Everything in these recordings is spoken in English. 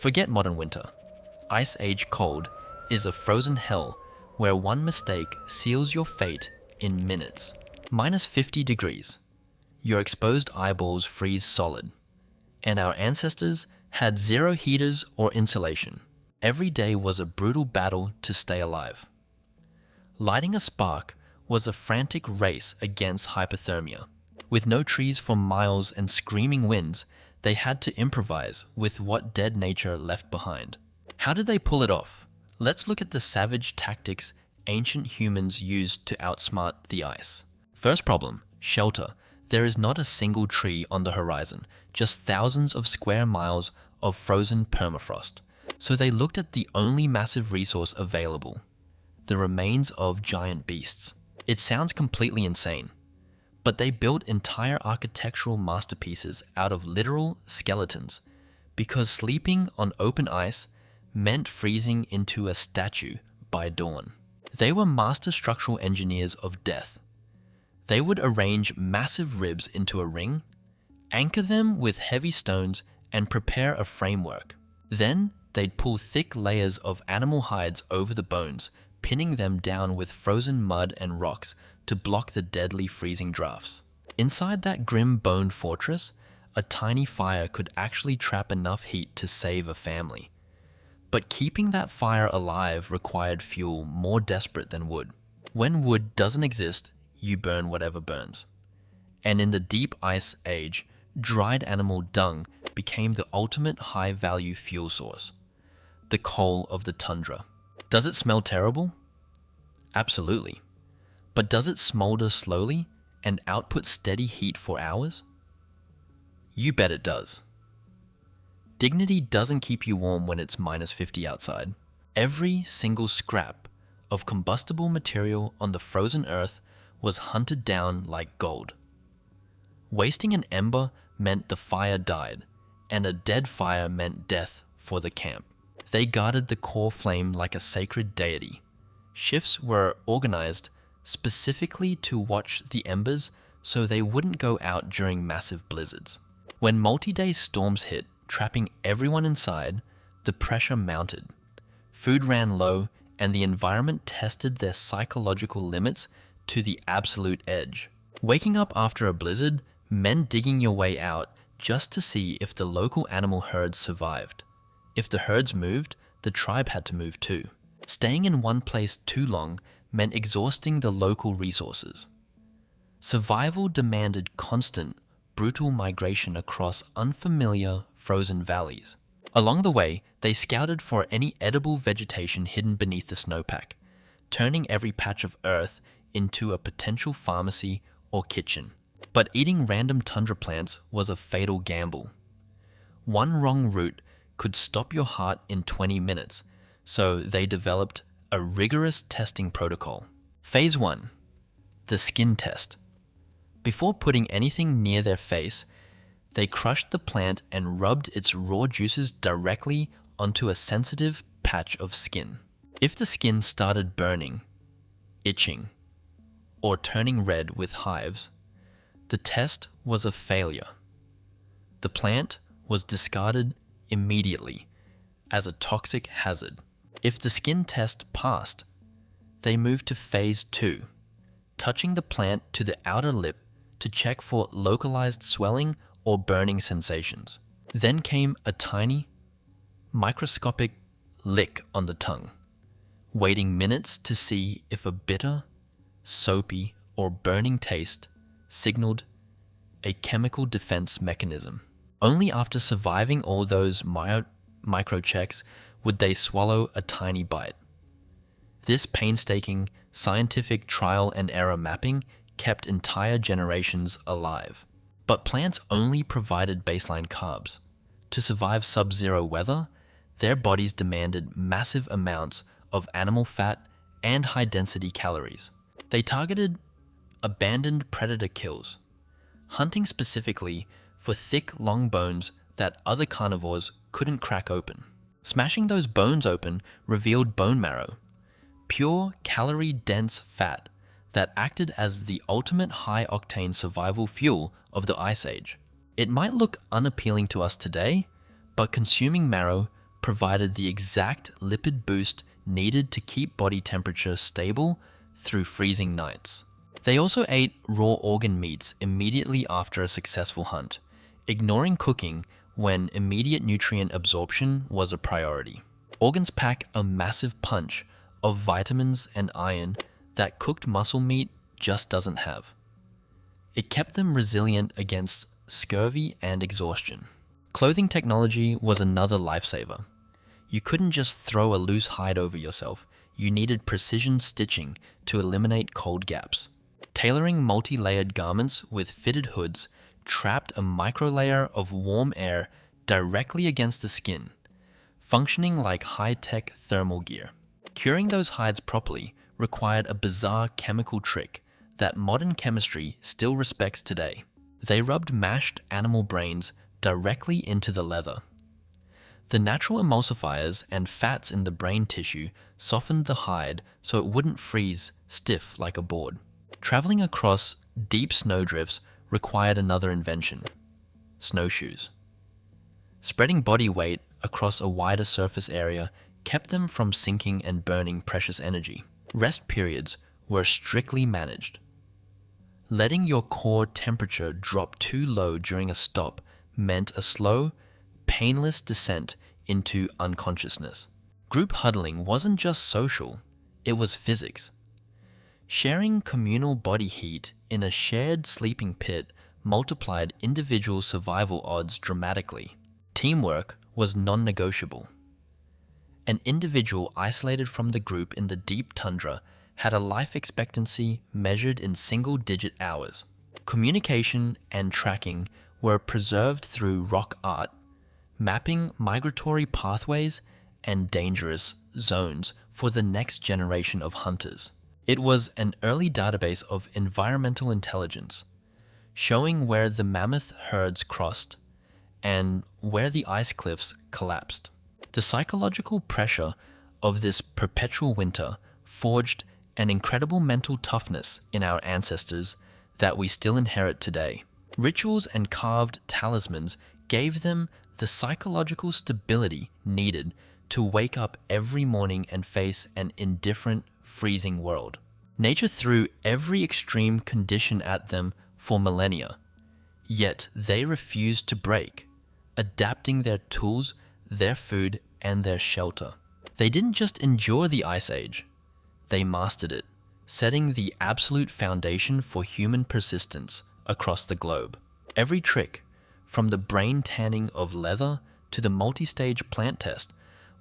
Forget modern winter. Ice Age cold is a frozen hell where one mistake seals your fate in minutes. Minus 50 degrees. Your exposed eyeballs freeze solid. And our ancestors had zero heaters or insulation. Every day was a brutal battle to stay alive. Lighting a spark was a frantic race against hypothermia. With no trees for miles and screaming winds, they had to improvise with what dead nature left behind. How did they pull it off? Let's look at the savage tactics ancient humans used to outsmart the ice. First problem, shelter. There is not a single tree on the horizon, just thousands of square miles of frozen permafrost. So they looked at the only massive resource available, the remains of giant beasts. It sounds completely insane, but they built entire architectural masterpieces out of literal skeletons, because sleeping on open ice meant freezing into a statue by dawn. They were master structural engineers of death. They would arrange massive ribs into a ring, anchor them with heavy stones, and prepare a framework. Then they'd pull thick layers of animal hides over the bones, pinning them down with frozen mud and rocks to block the deadly freezing drafts. Inside that grim bone fortress, a tiny fire could actually trap enough heat to save a family. But keeping that fire alive required fuel more desperate than wood. When wood doesn't exist, you burn whatever burns. And in the deep ice age, dried animal dung became the ultimate high-value fuel source, the coal of the tundra. Does it smell terrible? Absolutely. But does it smolder slowly and output steady heat for hours? You bet it does. Dignity doesn't keep you warm when it's minus 50 outside. Every single scrap of combustible material on the frozen earth was hunted down like gold. Wasting an ember meant the fire died, and a dead fire meant death for the camp. They guarded the core flame like a sacred deity. Shifts were organized specifically to watch the embers so they wouldn't go out during massive blizzards. When multi-day storms hit, trapping everyone inside, the pressure mounted. Food ran low, and the environment tested their psychological limits to the absolute edge. Waking up after a blizzard meant digging your way out just to see if the local animal herds survived. If the herds moved, the tribe had to move too. Staying in one place too long meant exhausting the local resources. Survival demanded constant, brutal migration across unfamiliar, frozen valleys. Along the way, they scouted for any edible vegetation hidden beneath the snowpack, turning every patch of earth into a potential pharmacy or kitchen. But eating random tundra plants was a fatal gamble. One wrong root could stop your heart in 20 minutes, so they developed a rigorous testing protocol. Phase 1. The skin test. Before putting anything near their face, they crushed the plant and rubbed its raw juices directly onto a sensitive patch of skin. If the skin started burning, itching, or turning red with hives, the test was a failure. The plant was discarded immediately as a toxic hazard. If the skin test passed, they moved to phase 2, touching the plant to the outer lip to check for localized swelling or burning sensations. Then came a tiny, microscopic lick on the tongue, waiting minutes to see if a bitter, soapy, or burning taste signaled a chemical defense mechanism. Only after surviving all those microchecks would they swallow a tiny bite. This painstaking, scientific trial and error mapping kept entire generations alive. But plants only provided baseline carbs. To survive sub-zero weather, their bodies demanded massive amounts of animal fat and high-density calories. They targeted abandoned predator kills, hunting specifically for thick, long bones that other carnivores couldn't crack open. Smashing those bones open revealed bone marrow, pure calorie-dense fat that acted as the ultimate high-octane survival fuel of the Ice Age. It might look unappealing to us today, but consuming marrow provided the exact lipid boost needed to keep body temperature stable through freezing nights. They also ate raw organ meats immediately after a successful hunt, ignoring cooking when immediate nutrient absorption was a priority. Organs pack a massive punch of vitamins and iron that cooked muscle meat just doesn't have. It kept them resilient against scurvy and exhaustion. Clothing technology was another lifesaver. You couldn't just throw a loose hide over yourself. You needed precision stitching to eliminate cold gaps. Tailoring multi-layered garments with fitted hoods trapped a microlayer of warm air directly against the skin, functioning like high-tech thermal gear. Curing those hides properly required a bizarre chemical trick that modern chemistry still respects today. They rubbed mashed animal brains directly into the leather. The natural emulsifiers and fats in the brain tissue softened the hide so it wouldn't freeze stiff like a board. Traveling across deep snowdrifts required another invention: snowshoes. Spreading body weight across a wider surface area kept them from sinking and burning precious energy. Rest periods were strictly managed. Letting your core temperature drop too low during a stop meant a slow, painless descent into unconsciousness. Group huddling wasn't just social, it was physics. Sharing communal body heat in a shared sleeping pit multiplied individual survival odds dramatically. Teamwork was non-negotiable. An individual isolated from the group in the deep tundra had a life expectancy measured in single-digit hours. Communication and tracking were preserved through rock art, mapping migratory pathways and dangerous zones for the next generation of hunters. It was an early database of environmental intelligence, showing where the mammoth herds crossed and where the ice cliffs collapsed. The psychological pressure of this perpetual winter forged an incredible mental toughness in our ancestors that we still inherit today. Rituals and carved talismans gave them the psychological stability needed to wake up every morning and face an indifferent, freezing world. Nature threw every extreme condition at them for millennia, yet they refused to break, adapting their tools, their food, and their shelter. They didn't just endure the Ice Age, they mastered it, setting the absolute foundation for human persistence across the globe. Every trick, from the brain tanning of leather to the multi-stage plant test,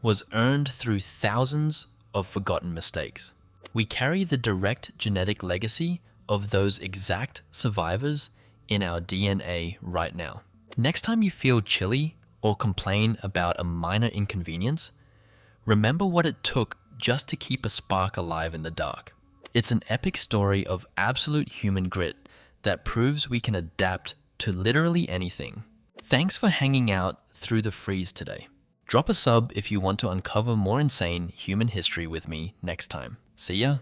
was earned through thousands of forgotten mistakes. We carry the direct genetic legacy of those exact survivors in our DNA right now. Next time you feel chilly or complain about a minor inconvenience, remember what it took just to keep a spark alive in the dark. It's an epic story of absolute human grit that proves we can adapt to literally anything. Thanks for hanging out through the freeze today. Drop a sub if you want to uncover more insane human history with me next time. See ya!